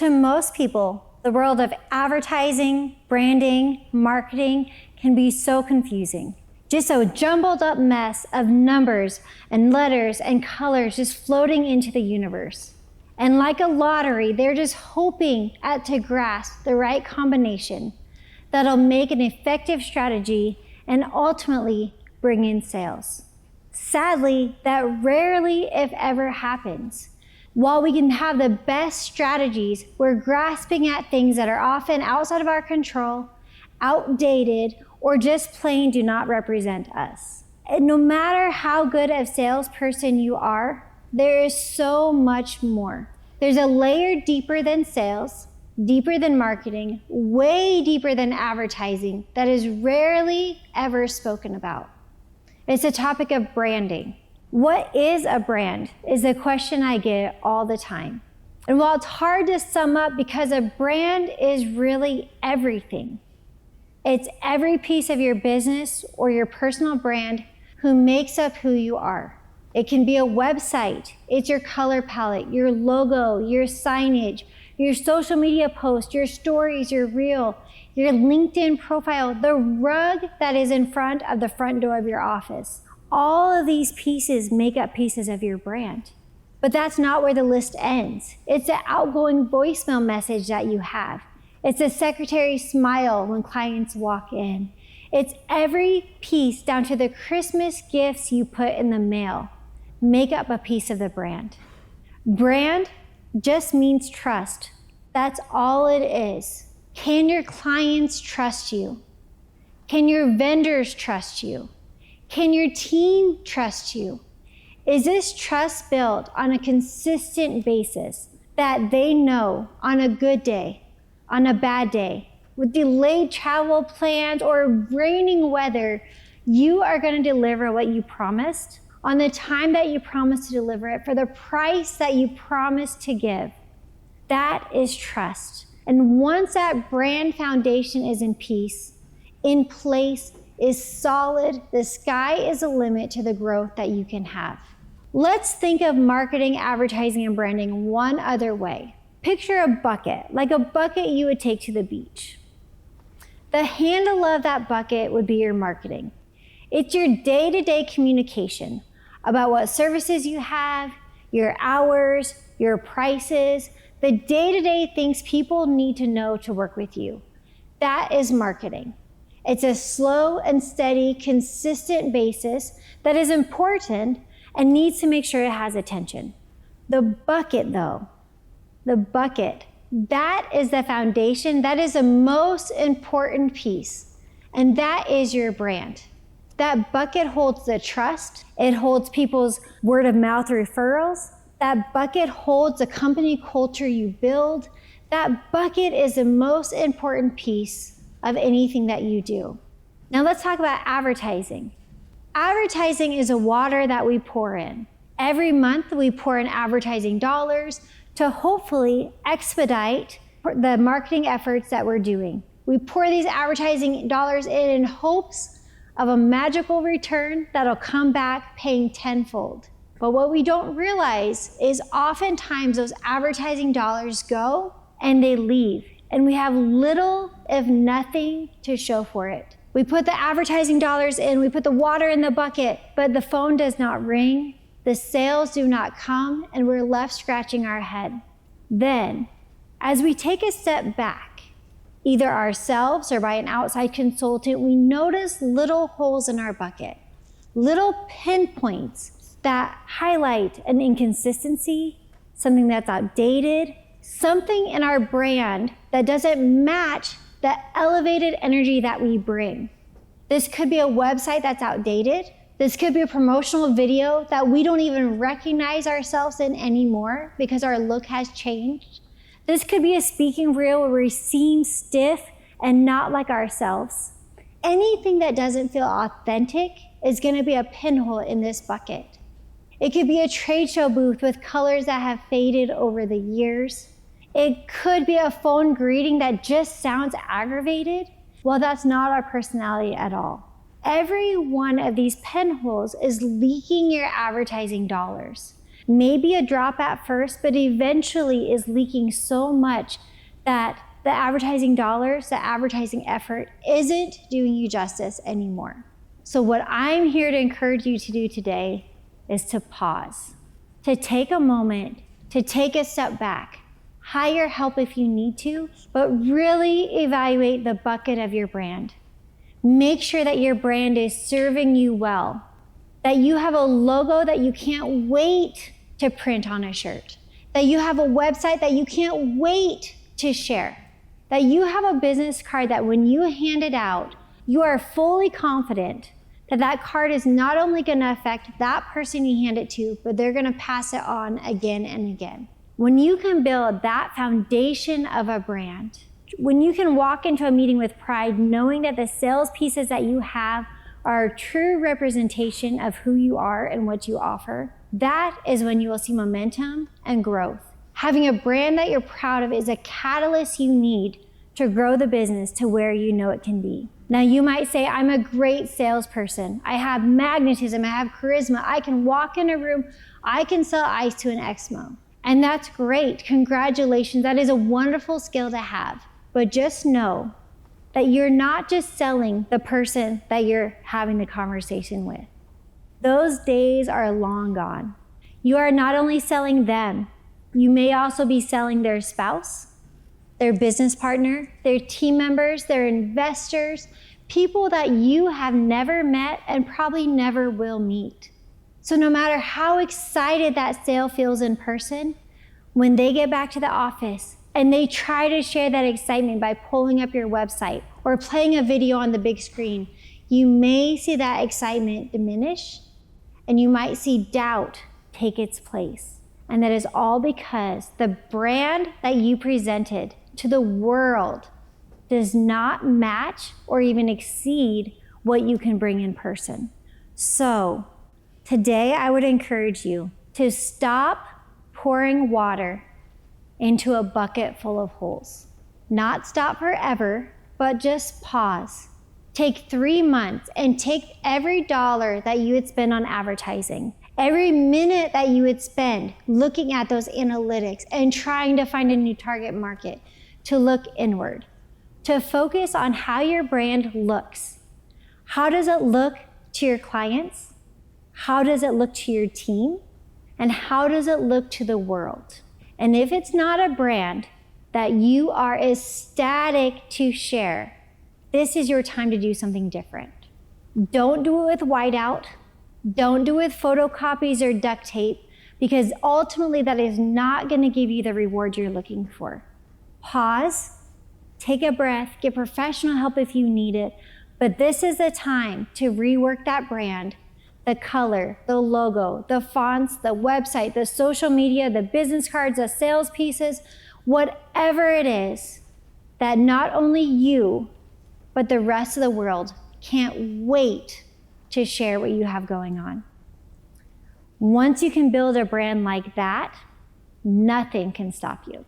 To most people, the world of advertising, branding, marketing can be so confusing. Just a jumbled up mess of numbers and letters and colors just floating into the universe. And like a lottery, they're just hoping to grasp the right combination that'll make an effective strategy and ultimately bring in sales. Sadly, that rarely, if ever, happens. While we can have the best strategies, we're grasping at things that are often outside of our control, outdated, or just plain do not represent us. And no matter how good of a salesperson you are, there is so much more. There's a layer deeper than sales, deeper than marketing, way deeper than advertising that is rarely ever spoken about. It's the topic of branding. What is a brand is a question I get all the time. And while it's hard to sum up because a brand is really everything, it's every piece of your business or your personal brand who makes up who you are. It can be a website, it's your color palette, your logo, your signage, your social media post, your stories, your reel, your LinkedIn profile, the rug that is in front of the front door of your office. All of these pieces make up pieces of your brand. But that's not where the list ends. It's the outgoing voicemail message that you have. It's the secretary's smile when clients walk in. It's every piece down to the Christmas gifts you put in the mail make up a piece of the brand. Brand just means trust. That's all it is. Can your clients trust you? Can your vendors trust you? Can your team trust you? Is this trust built on a consistent basis that they know on a good day, on a bad day, with delayed travel plans or raining weather, you are going to deliver what you promised on the time that you promised to deliver it for the price that you promised to give? That is trust. And once that brand foundation is in place, is solid, the sky is the limit to the growth that you can have. Let's think of marketing, advertising, and branding one other way. Picture a bucket, like a bucket you would take to the beach. The handle of that bucket would be your marketing. It's your day-to-day communication about what services you have, your hours, your prices, the day-to-day things people need to know to work with you. That is marketing. It's a slow and steady, consistent basis that is important and needs to make sure it has attention. The bucket, though, that is the foundation, that is the most important piece, and that is your brand. That bucket holds the trust, it holds people's word of mouth referrals, that bucket holds the company culture you build, that bucket is the most important piece of anything that you do. Now let's talk about advertising. Advertising is a water that we pour in. Every month we pour in advertising dollars to hopefully expedite the marketing efforts that we're doing. We pour these advertising dollars in hopes of a magical return that'll come back paying tenfold. But what we don't realize is oftentimes those advertising dollars go and they leave, and we have little, if nothing, to show for it. We put the advertising dollars in, we put the water in the bucket, but the phone does not ring, the sales do not come, and we're left scratching our head. Then, as we take a step back, either ourselves or by an outside consultant, we notice little holes in our bucket, little pinpoints that highlight an inconsistency, something that's outdated, something in our brand that doesn't match the elevated energy that we bring. This could be a website that's outdated. This could be a promotional video that we don't even recognize ourselves in anymore because our look has changed. This could be a speaking reel where we seem stiff and not like ourselves. Anything that doesn't feel authentic is going to be a pinhole in this bucket. It could be a trade show booth with colors that have faded over the years. It could be a phone greeting that just sounds aggravated. Well, that's not our personality at all. Every one of these pinholes is leaking your advertising dollars. Maybe a drop at first, but eventually is leaking so much that the advertising dollars, the advertising effort isn't doing you justice anymore. So what I'm here to encourage you to do today is to pause, to take a moment, to take a step back, hire help if you need to, but really evaluate the bucket of your brand. Make sure that your brand is serving you well, that you have a logo that you can't wait to print on a shirt, that you have a website that you can't wait to share, that you have a business card that when you hand it out, you are fully confident that that card is not only going to affect that person you hand it to, but they're going to pass it on again and again. When you can build that foundation of a brand, when you can walk into a meeting with pride knowing that the sales pieces that you have are a true representation of who you are and what you offer, that is when you will see momentum and growth. Having a brand that you're proud of is a catalyst you need to grow the business to where you know it can be. Now you might say, I'm a great salesperson. I have magnetism, I have charisma, I can walk in a room, I can sell ice to an Exmo. And that's great, congratulations, that is a wonderful skill to have. But just know that you're not just selling the person that you're having the conversation with. Those days are long gone. You are not only selling them, you may also be selling their spouse, their business partner, their team members, their investors, people that you have never met and probably never will meet. So no matter how excited that sale feels in person, when they get back to the office and they try to share that excitement by pulling up your website or playing a video on the big screen, you may see that excitement diminish and you might see doubt take its place. And that is all because the brand that you presented to the world does not match or even exceed what you can bring in person. So today I would encourage you to stop pouring water into a bucket full of holes. Not stop forever, but just pause. Take 3 months and take every dollar that you would spend on advertising, every minute that you would spend looking at those analytics and trying to find a new target market, to look inward, to focus on how your brand looks. How does it look to your clients? How does it look to your team? And how does it look to the world? And if it's not a brand that you are ecstatic to share, this is your time to do something different. Don't do it with whiteout. Don't do it with photocopies or duct tape, because ultimately that is not going to give you the reward you're looking for. Pause, take a breath, get professional help if you need it, but this is the time to rework that brand, the color, the logo, the fonts, the website, the social media, the business cards, the sales pieces, whatever it is that not only you, but the rest of the world can't wait to share what you have going on. Once you can build a brand like that, nothing can stop you.